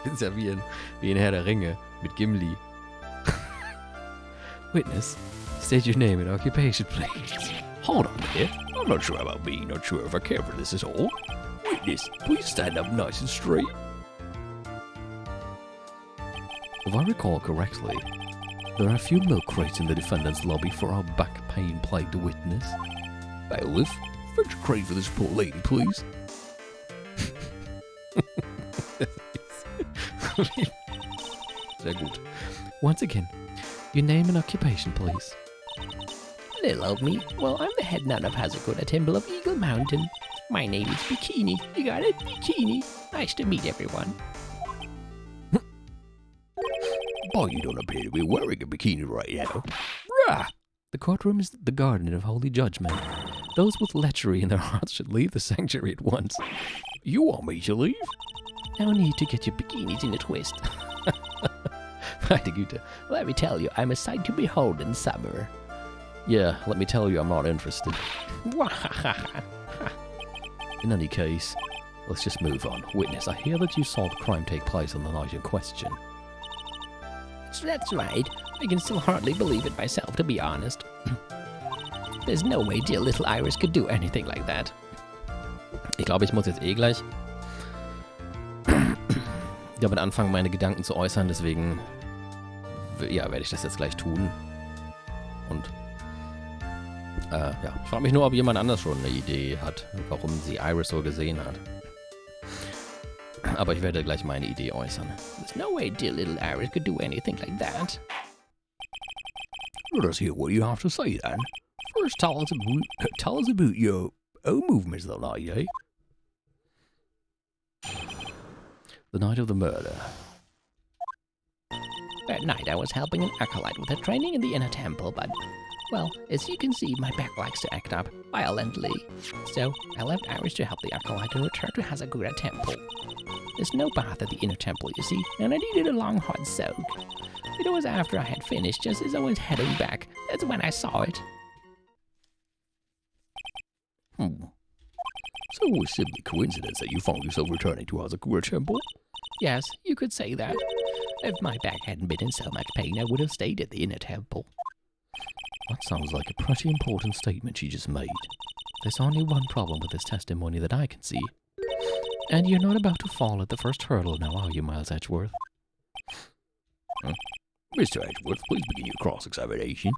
Ist ja wie in Herr der Ringe mit Gimli. Witness, state your name and occupation, please. Hold on a minute. I'm not sure about being not sure if I care for this at all. Witness, please stand up nice and straight. If I recall correctly, there are a few milk crates in the defendant's lobby for our back pain plagued witness. Bailiff, fetch a crate for this poor lady, please. Sehr gut. Once again, your name and occupation, please. Little old me. Well, I'm the head nun of Hazakura Temple of Eagle Mountain. My name is Bikini. You got it? Bikini. Nice to meet everyone. Boy, you don't appear to be wearing a bikini right now. Rah! The courtroom is the garden of holy judgment. Those with lechery in their hearts should leave the sanctuary at once. You want me to leave? No need to get your bikinis in a twist. Meine Güte. Let me tell you, I'm a sight to behold in summer. Yeah, let me tell you, I'm not interested. In any case, let's just move on. Witness, I hear that you saw the crime take place on the night in question. That's right. I can still hardly believe it myself, to be honest. There's no way dear little Iris could do anything like that. Ich glaube, ich muss jetzt gleich damit anfangen, meine Gedanken zu äußern. Deswegen ja, werde ich das jetzt gleich tun. Und ja, ich frage mich nur, ob jemand anders schon eine Idee hat, warum sie Iris so gesehen hat. Aber ich werde gleich meine Idee äußern. There's no way dear little Iris could do anything like that. Let us hear what you have to say then. First, tell us about your own movements that night, eh? The night of the murder. That night I was helping an acolyte with her training in the inner temple, but, well, as you can see, my back likes to act up violently. So I left Iris to help the acolyte and returned to Hazakura Temple. There's no bath at the inner temple, you see, and I needed a long hot soak. It was after I had finished, just as I was heading back. That's when I saw it. So it was simply coincidence that you found yourself returning to Hazakura Temple? Yes, you could say that. If my back hadn't been in so much pain, I would have stayed at the inner temple. That sounds like a pretty important statement she just made. There's only one problem with this testimony that I can see. And you're not about to fall at the first hurdle now, are you, Miles Edgeworth? Mr. Edgeworth, please begin your cross-examination.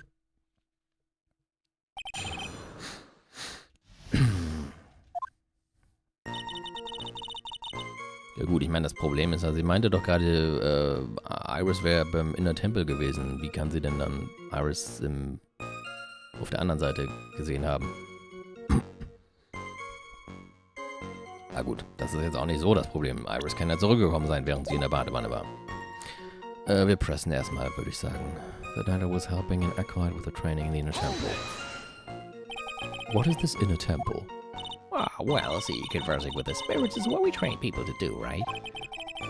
Ja gut, ich meine, das Problem ist, also sie meinte doch gerade, Iris wäre beim Inner Temple gewesen. Wie kann sie denn dann Iris auf der anderen Seite gesehen haben? Na gut, das ist jetzt auch nicht so das Problem. Iris kann ja zurückgekommen sein, während sie in der Badewanne war. Wir pressen erstmal, würde ich sagen. The night I was helping an acolyte with the training in the Inner Temple. What is this Inner Temple? Ah, well, see, conversing with the spirits is what we train people to do, right?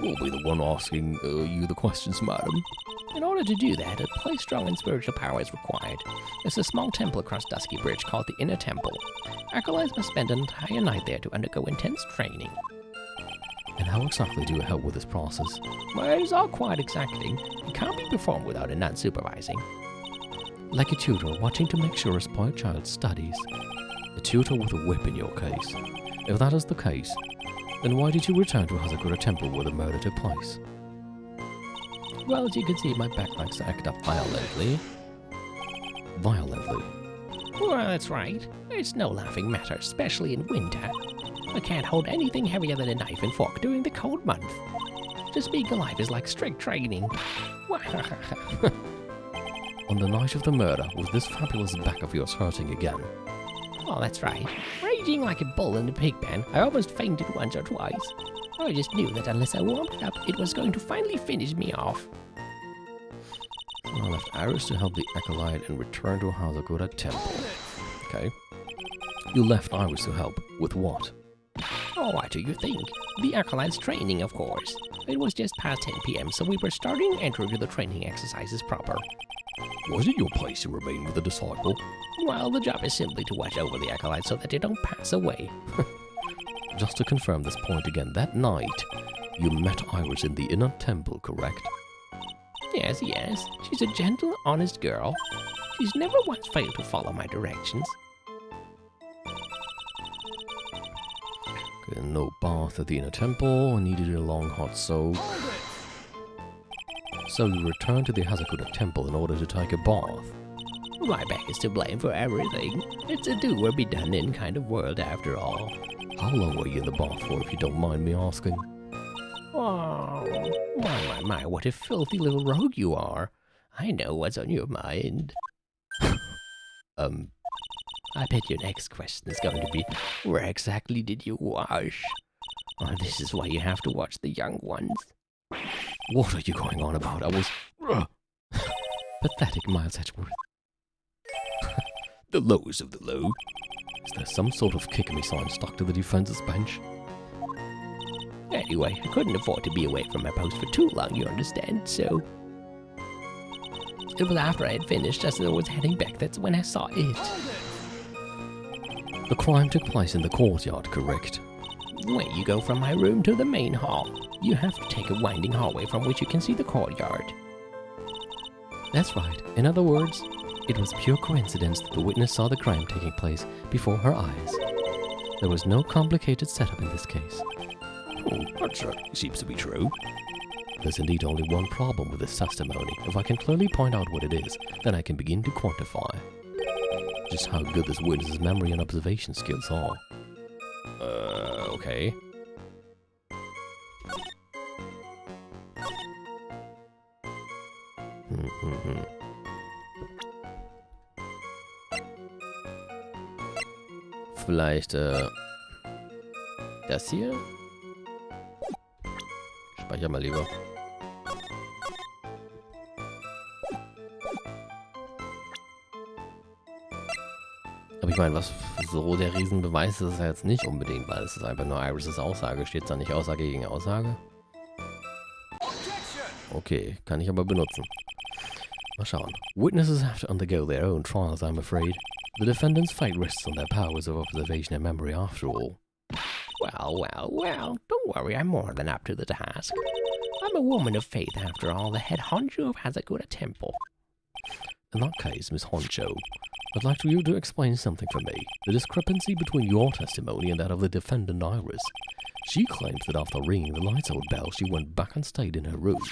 We'll be the one asking you the questions, madam. In order to do that, a place strong in spiritual power is required. There's a small temple across Dusky Bridge called the Inner Temple. Acolytes must spend an entire night there to undergo intense training. And how exactly do you help with this process? Well, it is all quite exacting. It can't be performed without a nun supervising. Like a tutor watching to make sure a spoiled child studies. A tutor with a whip in your case. If that is the case, then why did you return to Hazakura Temple where the murder took place? Well, as you can see, my back likes to act up violently. Violently? Well, that's right. It's no laughing matter, especially in winter. I can't hold anything heavier than a knife and fork during the cold month. Just being alive is like strict training. On the night of the murder, was this fabulous back of yours hurting again? Oh, that's right. Raging like a bull in a pig pen, I almost fainted once or twice. I just knew that unless I warmed up, it was going to finally finish me off. I left Iris to help the acolyte and returned to Hazakura Temple. Okay. You left Iris to help. With what? Oh, what do you think? The acolyte's training, of course. It was just past 10 p.m., so we were starting to enter into the training exercises proper. Was it your place to remain with the disciple? Well, the job is simply to watch over the acolytes so that they don't pass away. Just to confirm this point again, that night, You met Iris in the inner temple, correct? Yes, yes. She's a gentle, honest girl. She's never once failed to follow my directions. Okay, no bath at the inner temple. Needed a long hot soak. So you returned to the Hazakura temple in order to take a bath. My back is to blame for everything. It's a do or be done in kind of world after all. How long were you in the bath for, if you don't mind me asking? Oh, my, what a filthy little rogue you are. I know what's on your mind. I bet your next question is going to be, where exactly did you wash? Oh, this is why you have to watch the young ones. What are you going on about? I was... Pathetic, Miles Edgeworth. The lowest of the low. Is there some sort of kick-me sign stuck to the defense's bench? Anyway, I couldn't afford to be away from my post for too long, you understand, so... It was after I had finished, as I was heading back, that's when I saw it. The crime took place in the courtyard, correct? When you go from my room to the main hall, you have to take a winding hallway from which you can see the courtyard. That's right. In other words, it was pure coincidence that the witness saw the crime taking place before her eyes. There was no complicated setup in this case. Oh, that certainly seems to be true. There's indeed only one problem with this testimony. If I can clearly point out what it is, then I can begin to quantify just how good this witness's memory and observation skills are. Okay. Vielleicht, das hier? Speicher mal lieber. Aber ich meine, was so der Riesenbeweis ist es ja jetzt nicht unbedingt, weil es ist einfach nur Iris' Aussage. Steht da nicht Aussage gegen Aussage? Okay, kann ich aber benutzen. Mal schauen. Witnesses have to undergo their own trials, I'm afraid. The defendant's fate rests on their powers of observation and memory after all. Well, don't worry, I'm more than up to the task. I'm a woman of faith after all, the head honcho of Hazakura Temple. In that case, Miss Honcho, I'd like you to explain something for me. The discrepancy between your testimony and that of the defendant Iris. She claims that after ringing the lights out bell, she went back and stayed in her room.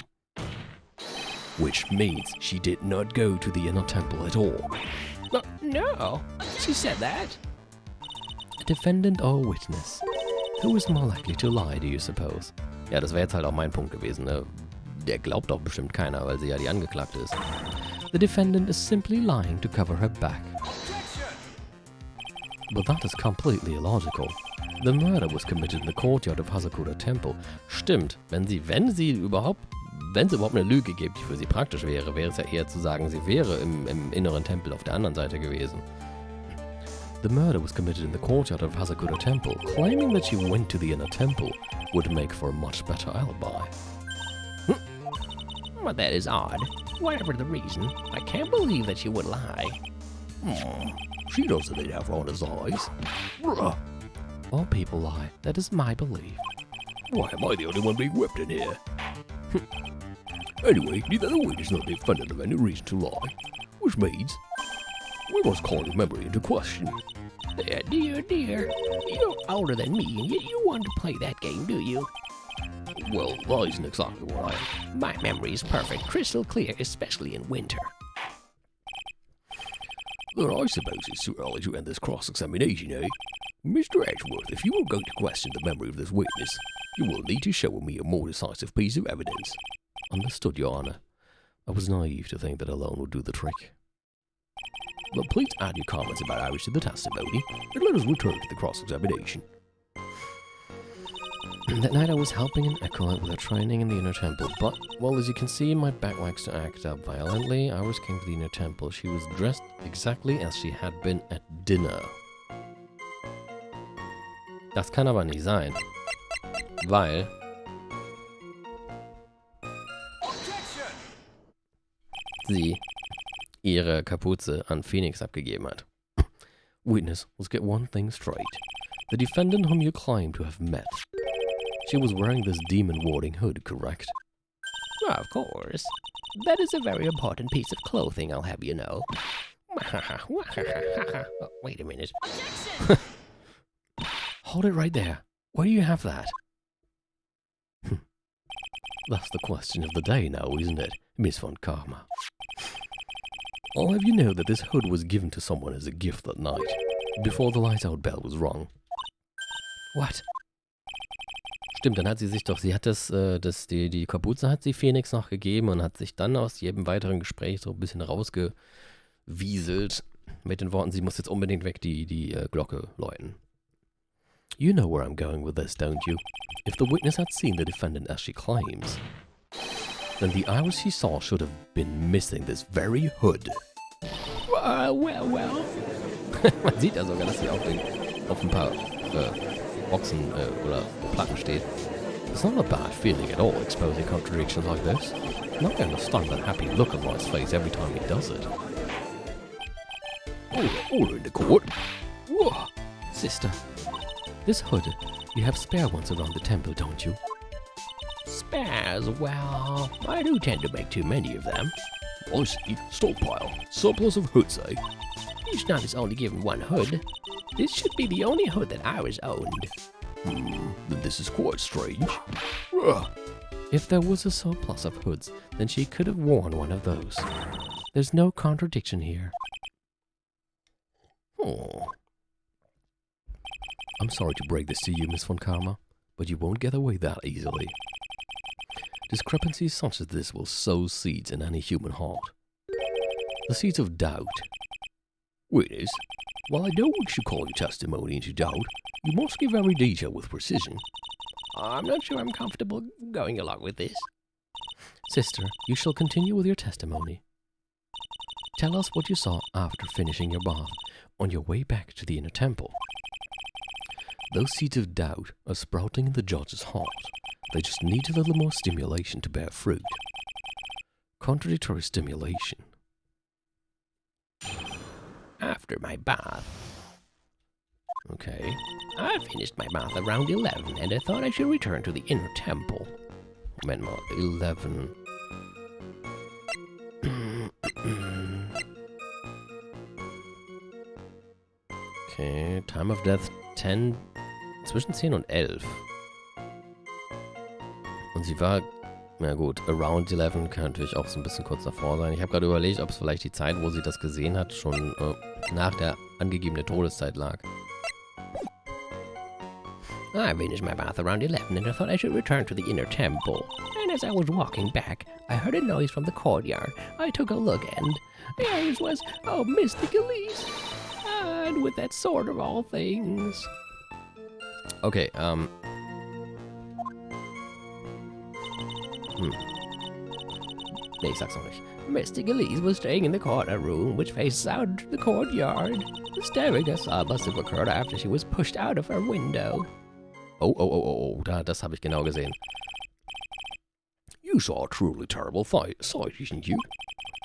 Which means she did not go to the inner temple at all. No, she said that. A defendant or a witness? Who is more likely to lie, do you suppose? Ja, das wäre jetzt halt auch mein Punkt gewesen, ne? Der glaubt doch bestimmt keiner, weil sie ja die Angeklagte ist. The defendant is simply lying to cover her back. But that is completely illogical. The murder was committed in the courtyard of Hazakura Temple. Stimmt, wenn sie überhaupt eine Lüge gibt, die für sie praktisch wäre, wäre es ja eher zu sagen, sie wäre im inneren Tempel auf der anderen Seite gewesen. The murder was committed in the courtyard of Hazakura Temple. Claiming that she went to the inner temple would make for a much better alibi. Well, that is odd. Whatever the reason, I can't believe that she would lie. She doesn't have honest eyes. All people lie. That is my belief. Why am I the only one being whipped in here? Anyway, neither the witness nor the defendant have any reason to lie. Which means we must call your memory into question. Dear. You're older than me, and yet you want to play that game, do you? Well, that isn't exactly what I am. My memory is perfect, crystal clear, especially in winter. Then I suppose it's too early to end this cross-examination, eh? Mr. Edgeworth, if you are going to question the memory of this witness, you will need to show me a more decisive piece of evidence. Understood, Your Honor. I was naive to think that alone would do the trick. But please add your comments about Iris to the testimony, and let us return to the cross-examination. That night I was helping an acolyte with her training in the inner temple, but, well, as you can see, my back likes to act up violently. Iris came to the inner temple. She was dressed exactly as she had been at dinner. Das kann aber nicht sein, weil sie ihre Kapuze an Phoenix abgegeben hat. Witness, let's get one thing straight. The defendant whom you claim to have met She was wearing this demon-warding hood, correct? Of course. That is a very important piece of clothing, I'll have you know. Oh, wait a minute. Hold it right there. Where do you have that? That's the question of the day now, isn't it, Miss von Karma? I'll have you know that this hood was given to someone as a gift that night, before the lights-out bell was rung. What? Stimmt, dann hat sie sich doch, sie hat die Kapuze hat sie Phoenix noch gegeben und hat sich dann aus jedem weiteren Gespräch so ein bisschen rausgewieselt mit den Worten, sie muss jetzt unbedingt weg die Glocke läuten. You know where I'm going with this, don't you? If the witness had seen the defendant as she claims, then the hours she saw should have been missing this very hood. Well. Man sieht ja sogar, dass sie auf ein paar Boxen oder Platten steht. It's not a bad feeling at all exposing contradictions like this. Not going to stun that happy look on Roy's face every time he does it. Order in the court. Whoa, sister. This hood, you have spare ones around the temple, don't you? Spares, well, I do tend to make too many of them. I see. Stockpile. Surplus of hoods, eh? Each is only given one hood. This should be the only hood that ours owned. Then this is quite strange. If there was a surplus of hoods, then she could have worn one of those. There's no contradiction here. Oh. I'm sorry to break this to you, Miss von Karma, but you won't get away that easily. Discrepancies such as this will sow seeds in any human heart. The seeds of doubt. Witness, while I don't wish to call your testimony into doubt, you must be very detailed with precision. I'm not sure I'm comfortable going along with this. Sister, you shall continue with your testimony. Tell us what you saw after finishing your bath on your way back to the inner temple. Those seeds of doubt are sprouting in the judge's heart. They just need a little more stimulation to bear fruit. Contradictory stimulation. After my bath. Okay. I finished my bath around 11, and I thought I should return to the inner temple. Meanwhile, 11. Okay, time of death 10, zwischen 10 und 11. Und sie war, na gut, around 11 kann natürlich auch so ein bisschen kurz davor sein. Ich habe gerade überlegt, ob es vielleicht die Zeit, wo sie das gesehen hat, schon nach der angegebenen Todeszeit lag. I finished my bath around 11 and I thought I should return to the inner temple. And as I was walking back, I heard a noise from the courtyard. I took a look and there it was, oh, Mr. Gillies. And with that sword of all things. Okay, Nee, ich sag's noch nicht. Mr. Gillies was staying in the corner room, which faces out to the courtyard. The staring I saw must have occurred after she was pushed out of her window. Oh, das habe ich genau gesehen. You saw a truly terrible sight, didn't you?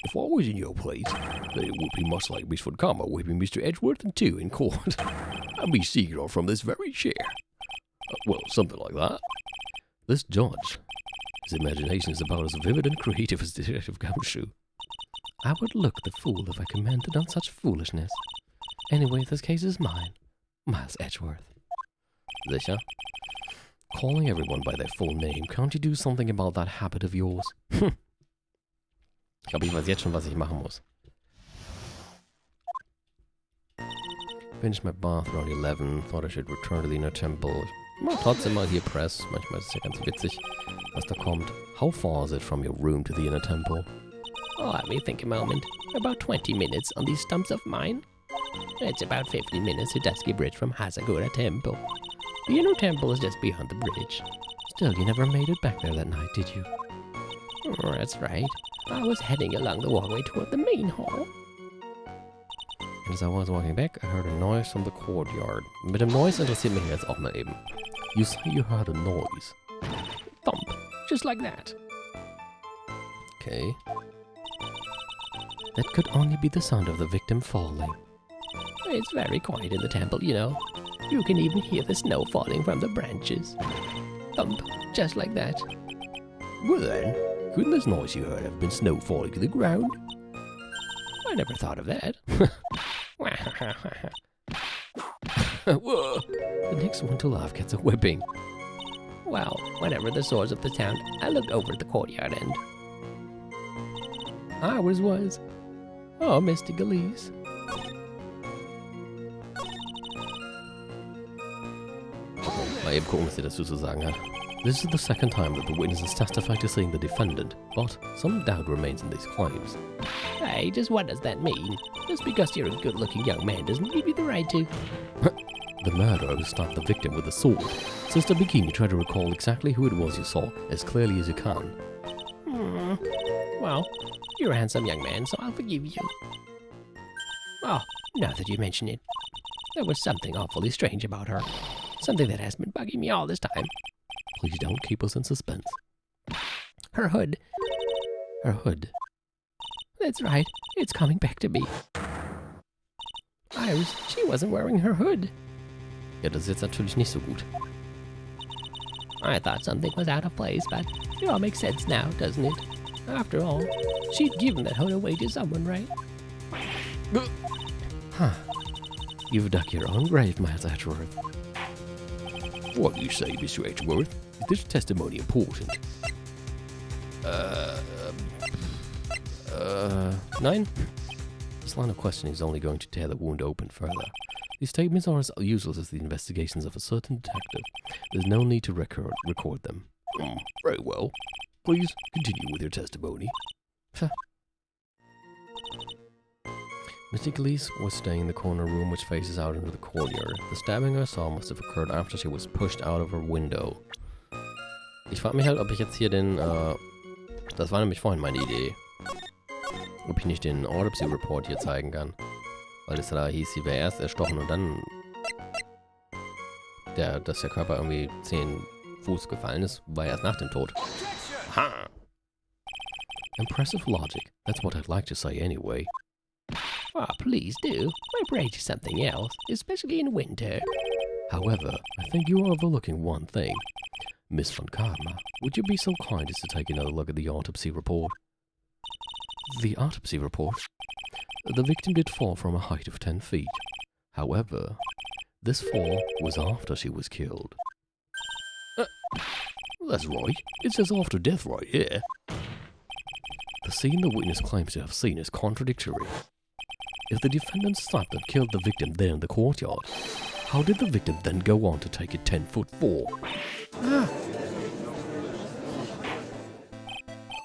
If I was in your place, then it would be much like Miss von Karma whipping Mr. Edgeworth in two in court, and me seeing her from this very chair. Well, something like that. This judge, his imagination is about as vivid and creative as Detective Gumshoe. I would look the fool if I commented on such foolishness. Anyway, this case is mine. Miles Edgeworth. Sicher? Calling everyone by their full name, can't you do something about that habit of yours? Ich glaube, ich weiß jetzt schon, was ich machen muss. Finished my bath around 11, thought I should return to the inner temple. Mal trotzdem mal hier Press, manchmal ist es ja ganz witzig, was da kommt. How far is it from your room to the inner temple? Oh, let me think a moment. About 20 minutes on these stumps of mine. It's about 15 minutes to Dusky Bridge from Hasagura Temple. The inner temple is just beyond the bridge. Still, you never made it back there that night, did you? Oh, that's right. I was heading along the walkway toward the main hall. And as I was walking back, I heard a noise from the courtyard. Mit dem Noise interessiert mich jetzt auch mal eben. You say you heard a noise. Thump. Just like that. Okay. That could only be the sound of the victim falling. It's very quiet in the temple, you know. You can even hear the snow falling from the branches. thump, just like that. Well then, couldn't this noise you heard have been snow falling to the ground? I never thought of that. Whoa. The next one to laugh gets a whipping. Well, whenever the swords of the town, I looked over at the courtyard and... ours was. Oh, Mr. Galeese. Mal eben gucken, was sie dazu zu sagen hat. This is the second time that the witnesses testify to seeing the defendant, but some doubt remains in these claims. Hey, just what does that mean? Just because you're a good-looking young man doesn't give you the right to... The murderer who stabbed the victim with a sword. Sister Bikini, try to recall exactly who it was you saw, as clearly as you can. Well, you're a handsome young man, so I'll forgive you. Oh, now that you mention it, there was something awfully strange about her. Something that has been bugging me all this time. Please don't keep us in suspense. Her hood. Her hood. That's right, it's coming back to me. Iris, she wasn't wearing her hood. Ja, das ist jetzt natürlich nicht so gut. I thought something was out of place, but it all makes sense now, doesn't it? After all, she'd given that hood away to someone, right? Huh. You've dug your own grave, Miles Edgeworth. What do you say, Mr. Edgeworth? Is this testimony important? Nein? This line of questioning is only going to tear the wound open further. These statements are as useless as the investigations of a certain detective. There's no need to record them. Very well. Please continue with your testimony. Mr. Galeese was staying in the corner room which faces out into the courtyard. The stabbing I saw must have occurred after she was pushed out of her window. Ich frage mich halt, ob ich jetzt hier den, das war nämlich vorhin meine Idee. Ob ich nicht den aRdW Report hier zeigen kann. Weil es da hieß, sie wäre erst erstochen und dann dass der Körper irgendwie 10 Fuß gefallen ist, war erst nach dem Tod. Ha! Impressive logic. That's what I'd like to say anyway. Oh, please do. My brain is something else, especially in winter. However, I think you are overlooking one thing. Miss von Karma, would you be so kind as to take another look at the autopsy report? The autopsy report? The victim did fall from a height of 10 feet. However, this fall was after she was killed. That's right. It says after death right here. The scene the witness claims to have seen is contradictory. If the defendant stabbed and killed the victim there in the courtyard, how did the victim then go on to take a 10-foot fall?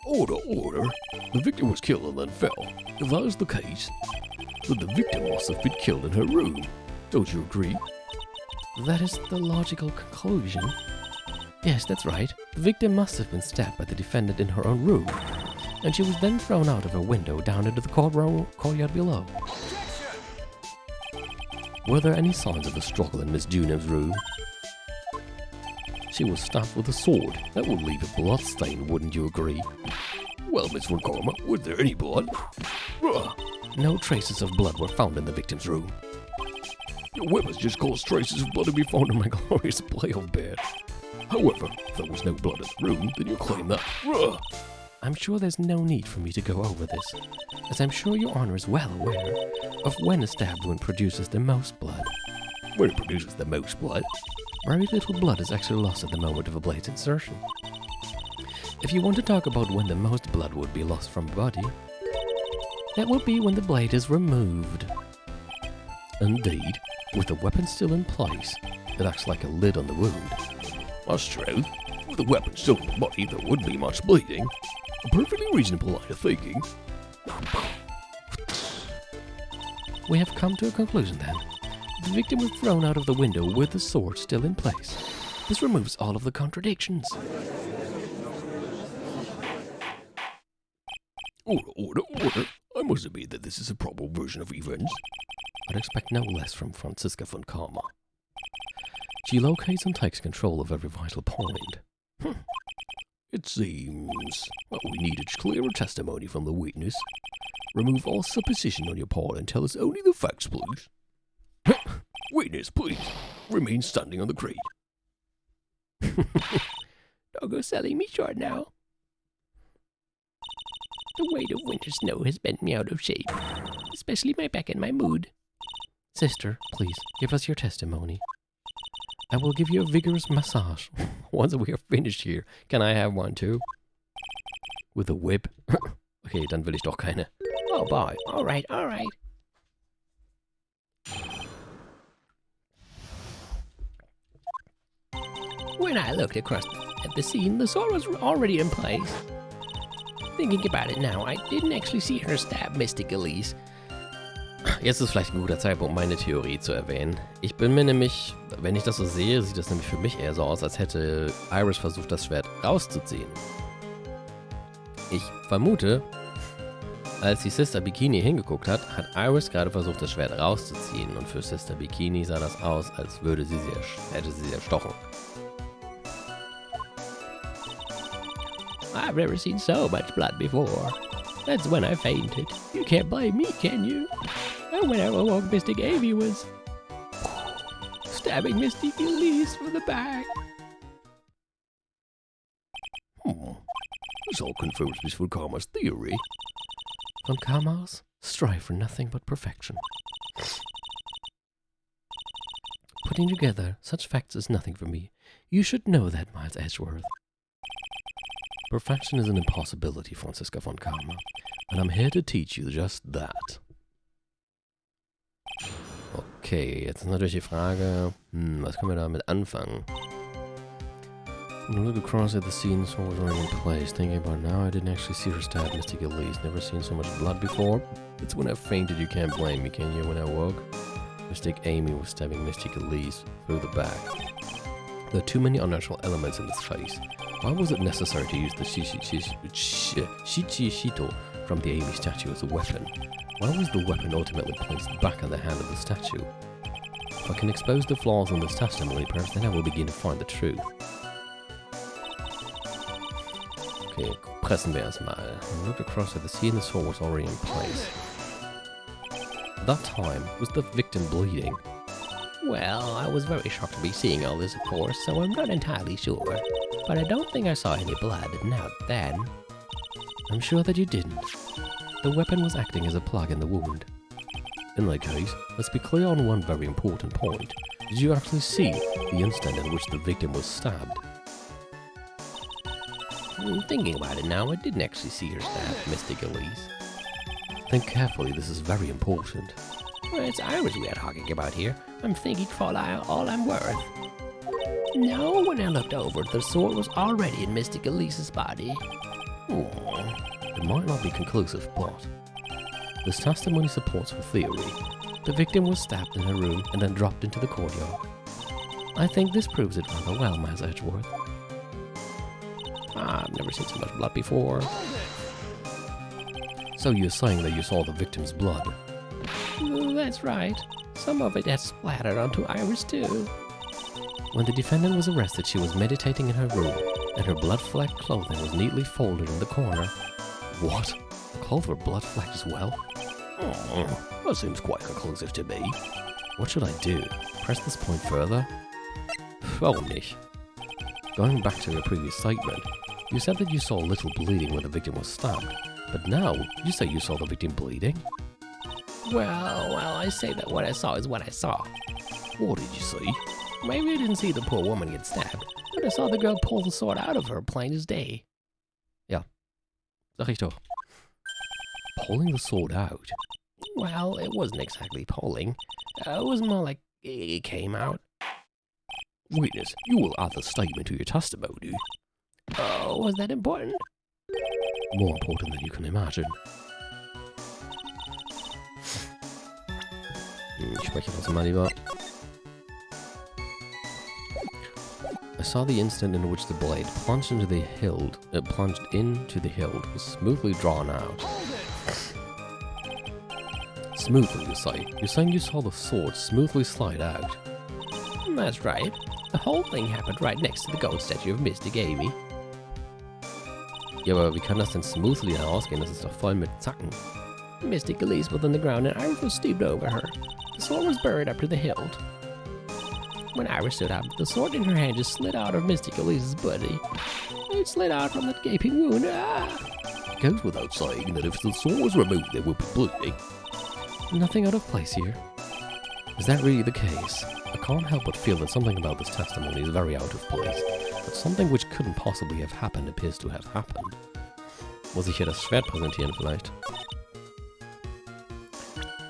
Order. The victim was killed and then fell. If that is the case, then the victim must have been killed in her room. Don't you agree? That is the logical conclusion. Yes, that's right. The victim must have been stabbed by the defendant in her own room, and she was then thrown out of her window down into the courtyard below. Were there any signs of a struggle in Miss Juno's room? She was stabbed with a sword. That would leave a blood stain, wouldn't you agree? Well, Miss von Karma, was there any blood? No traces of blood were found in the victim's room. Your weapons just caused traces of blood to be found in my glorious playoff bed. However, if there was no blood in the room, then you claim that. I'm sure there's no need for me to go over this, as I'm sure Your Honor is well aware of when a stabbed wound produces the most blood. When it produces the most blood? Very little blood is actually lost at the moment of a blade's insertion. If you want to talk about when the most blood would be lost from a body, that would be when the blade is removed. Indeed, with the weapon still in place, it acts like a lid on the wound. That's true. With the weapon still in the body, there wouldn't be much bleeding. A perfectly reasonable line of thinking. We have come to a conclusion then. The victim was thrown out of the window with the sword still in place. This removes all of the contradictions. Order. I must admit that this is a probable version of events. I'd expect no less from Franziska von Karma. She locates and takes control of every vital point. It seems what we need is clearer testimony from the witness. Remove all supposition on your part and tell us only the facts, please. Witness, please, remain standing on the crate. longer selling me short now. The weight of winter snow has bent me out of shape, especially my back and my mood. Sister, please, give us your testimony. I will give you a vigorous massage. Once we are finished here, can I have one too? With a whip? Okay, dann will ich doch keine. Oh boy, alright. When I looked across at the scene, the sword was already in place. Thinking about it now, I didn't actually see her stab Mystic Elise. Jetzt ist vielleicht ein guter Zeitpunkt, meine Theorie zu erwähnen. Ich bin mir nämlich, wenn ich das so sehe, sieht das nämlich für mich eher so aus, als hätte Iris versucht, das Schwert rauszuziehen. Ich vermute, als die Sister Bikini hingeguckt hat, hat Iris gerade versucht, das Schwert rauszuziehen. Und für Sister Bikini sah das aus, als hätte sie erstochen. I've never seen so much blood before. That's when I fainted. You can't blame me, can you? And when I awoke, Mystic Amy was stabbing Mystic Elise from the back. This all confirms Miss Von Karma's theory. Von Karma's strive for nothing but perfection. Putting together such facts is nothing for me. You should know that, Miles Edgeworth. Perfection is an impossibility, Franziska von Karma, and I'm here to teach you just that. Okay, jetzt ist natürlich die Frage, was können wir damit anfangen? Look across at the scene, so was already in place. Thinking about it now, I didn't actually see her stab Mystic Elise. Never seen so much blood before. It's when I fainted, you can't blame me, can you? When I woke, Mystic Amy was stabbing Mystic Elise through the back. There are too many unnatural elements in this face. Why was it necessary to use the Shichishito from the Amy statue as a weapon? Why was the weapon ultimately placed back in the hand of the statue? If I can expose the flaws in this testimony, perhaps then I will begin to find the truth. Okay, pressen wir erstmal. I looked across at the scene, the sword was already in place. At that time, was the victim bleeding? Well, I was very shocked to be seeing all this, of course, so I'm not entirely sure. But I don't think I saw any blood, not then. I'm sure that you didn't. The weapon was acting as a plug in the wound. In that case, let's be clear on one very important point. Did you actually see the instant in which the victim was stabbed? Thinking about it now, I didn't actually see her stab Mystic Elise. Think carefully, this is very important. Well, it's Iris we are talking about here. I'm thinking for all I'm worth. No, when I looked over, the sword was already in Mystic Elise's body. It might not be conclusive, but this testimony supports the theory. The victim was stabbed in her room and then dropped into the courtyard. I think this proves it rather well, Miles Edgeworth. I've never seen so much blood before. So you're saying that you saw the victim's blood? That's right. Some of it has splattered onto Iris too. When the defendant was arrested, she was meditating in her room, and her blood-flecked clothing was neatly folded in the corner. What? The clothes were blood-flecked as well? That seems quite conclusive to me. What should I do? Press this point further? Oh, nicht. Going back to your previous statement, you said that you saw little bleeding when the victim was stabbed, but now you say you saw the victim bleeding? Well, I say that what I saw is what I saw. What did you see? Maybe I didn't see the poor woman get stabbed, but I saw the girl pull the sword out of her plain as day. Ja, sag ich doch. Pulling the sword out? Well, it wasn't exactly pulling. It was more like it came out. Witness, you will add the statement to your testimony. Oh, was that important? More important than you can imagine. Ich spreche das mal lieber. I saw the instant in which the blade plunged into the hilt was smoothly drawn out. Smoothly, you say? You're saying you saw the sword smoothly slide out? That's right. The whole thing happened right next to the gold statue of Mystic Amy. Ja, aber wie kann das denn smoothly herausgehen? Das ist doch voll mit Zacken. Mystic Elise was on the ground and Iris was stooped over her. The sword was buried up to the hilt. When Iris stood up, the sword in her hand just slid out of Mystic Elise's body. It slid out from that gaping wound. It goes without saying that if the sword was removed, there would be bleeding. Nothing out of place here. Is that really the case? I can't help but feel that something about this testimony is very out of place. But something which couldn't possibly have happened appears to have happened. Muss ich hier das Schwert präsentieren vielleicht?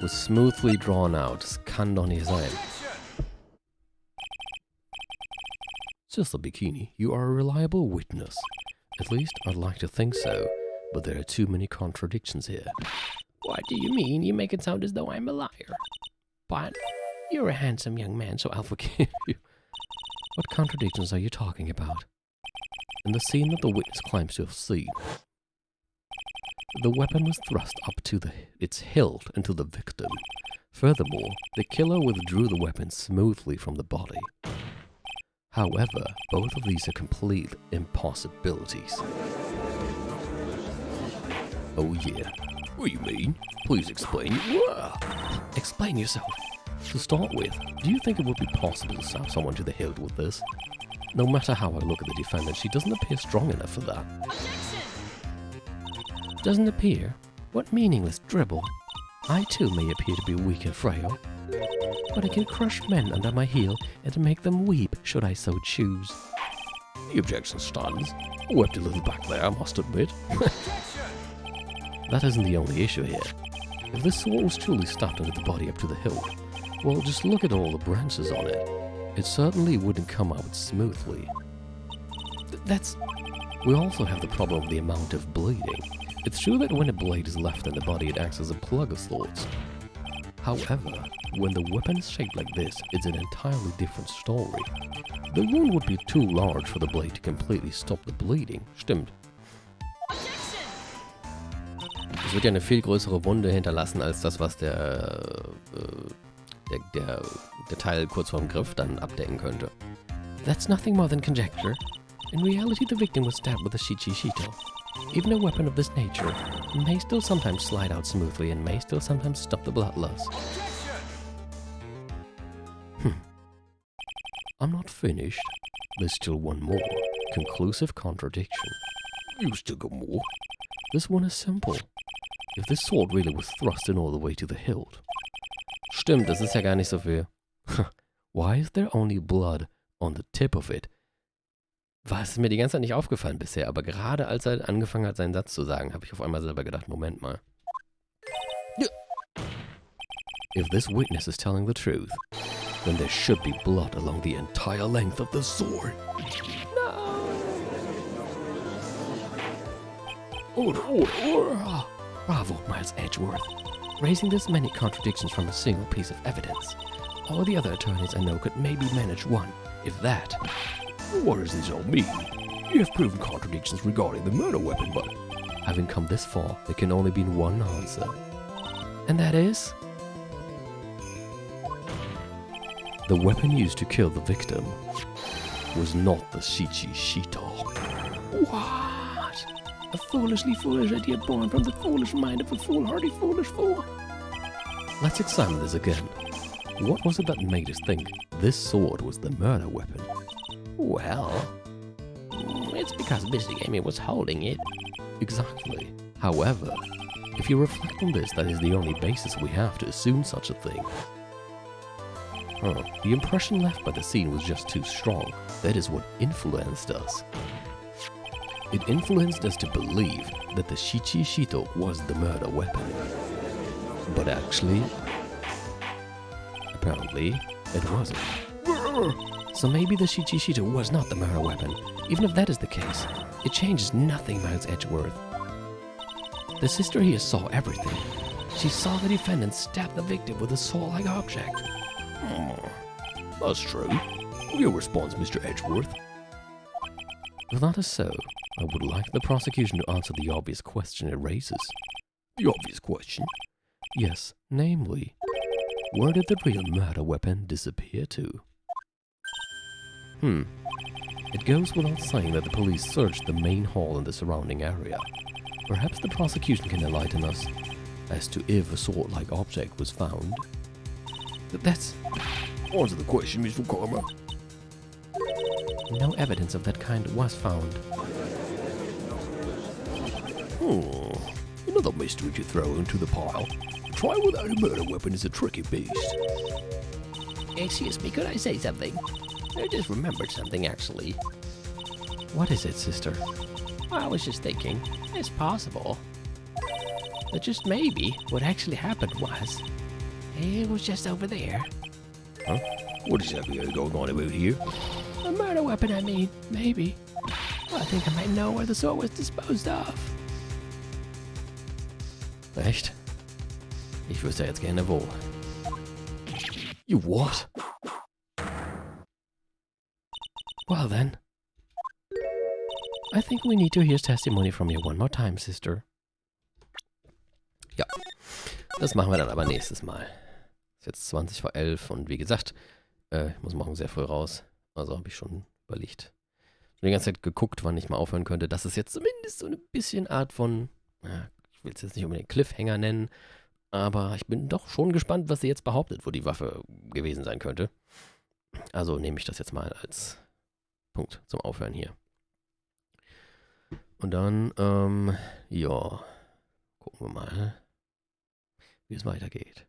Was smoothly drawn out. Das kann doch nicht sein. Says the Bikini, you are a reliable witness. At least I'd like to think so, but there are too many contradictions here. What do you mean? You make it sound as though I'm a liar. But you're a handsome young man, so I'll forgive you. What contradictions are you talking about? In the scene that the witness claims to have seen, the weapon was thrust up to its hilt into the victim. Furthermore, the killer withdrew the weapon smoothly from the body. However, both of these are complete impossibilities. Oh yeah. What do you mean? Please explain. Explain yourself. To start with, do you think it would be possible to stab someone to the hilt with this? No matter how I look at the defendant, she doesn't appear strong enough for that. Doesn't appear? What meaningless dribble. I too may appear to be weak and frail, but I can crush men under my heel and make them weep should I so choose. The objection stands. I wept a little back there, I must admit. That isn't the only issue here. If this sword was truly stuffed into the body up to the hilt, well, just look at all the branches on it. It certainly wouldn't come out smoothly. We also have the problem of the amount of bleeding. It's true that when a blade is left in the body, it acts as a plug of sorts. However, when the weapon is shaped like this, it's an entirely different story. The wound would be too large for the blade to completely stop the bleeding. Stimmt. Es wird ja eine viel größere Wunde hinterlassen als das, was der Teil kurz vorm Griff dann abdecken könnte. That's nothing more than conjecture. In reality, the victim was stabbed with a shichi-shito. Even a weapon of this nature may still sometimes slide out smoothly and may still sometimes stop the blood loss. I'm not finished. There's still one more. Conclusive contradiction. You still got more? This one is simple. If this sword really was thrust in all the way to the hilt. Stimmt, das ist ja gar nicht so viel. Why is there only blood on the tip of it? War es mir die ganze Zeit nicht aufgefallen bisher, aber gerade als er angefangen hat, seinen Satz zu sagen, habe ich auf einmal selber gedacht, Moment mal. If this witness is telling the truth, then there should be blood along the entire length of the sword. Bravo, Miles Edgeworth. Raising this many contradictions from a single piece of evidence. All the other attorneys I know could maybe manage one, if that. What does this all mean? You have proven contradictions regarding the murder weapon, but having come this far, there can only be one answer. And that is? The weapon used to kill the victim was not the shichi-shito. What? A foolishly foolish idea born from the foolish mind of a foolhardy foolish fool. Let's examine this again. What was it that made us think this sword was the murder weapon? Well, it's because Mr. Amy was holding it. Exactly. However, if you reflect on this, that is the only basis we have to assume such a thing. The impression left by the scene was just too strong. That is what influenced us. It influenced us to believe that the shichi-shito was the murder weapon. But actually, apparently, it wasn't. So maybe the shichi-shito was not the murder weapon. Even if that is the case, it changes nothing, Miles Edgeworth. The sister here saw everything. She saw the defendant stab the victim with a saw-like object. That's true. Your response, Mr. Edgeworth? If that is so, I would like the prosecution to answer the obvious question it raises. The obvious question? Yes, namely, where did the real murder weapon disappear to? It goes without saying that the police searched the main hall and the surrounding area. Perhaps the prosecution can enlighten us as to if a sword-like object was found. That's... Answer the question, Mr. Karma. No evidence of that kind was found. Another mystery to throw into the pile. Trying without a murder weapon is a tricky beast. Excuse me, could I say something? I just remembered something, actually. What is it, sister? I was just thinking, it's possible that just maybe what actually happened was, it was just over there. Huh? What exactly is going on about here? A murder weapon, I mean, maybe. Well, I think I might know where the sword was disposed of. Echt? Ich wüsste jetzt gerne wo. You what? Well then. I think we need to hear testimony from you one more time, sister. Ja, das machen wir dann aber nächstes Mal. Ist jetzt 20 vor 11 und wie gesagt, ich muss morgen sehr früh raus. Also habe ich schon überlegt. Die ganze Zeit geguckt, wann ich mal aufhören könnte. Das ist jetzt zumindest so ein bisschen Art von, ich will es jetzt nicht unbedingt Cliffhanger nennen, aber ich bin doch schon gespannt, was sie jetzt behauptet, wo die Waffe gewesen sein könnte. Also nehme ich das jetzt mal als Punkt zum Aufhören hier. Und dann, ja, gucken wir mal, wie es weitergeht.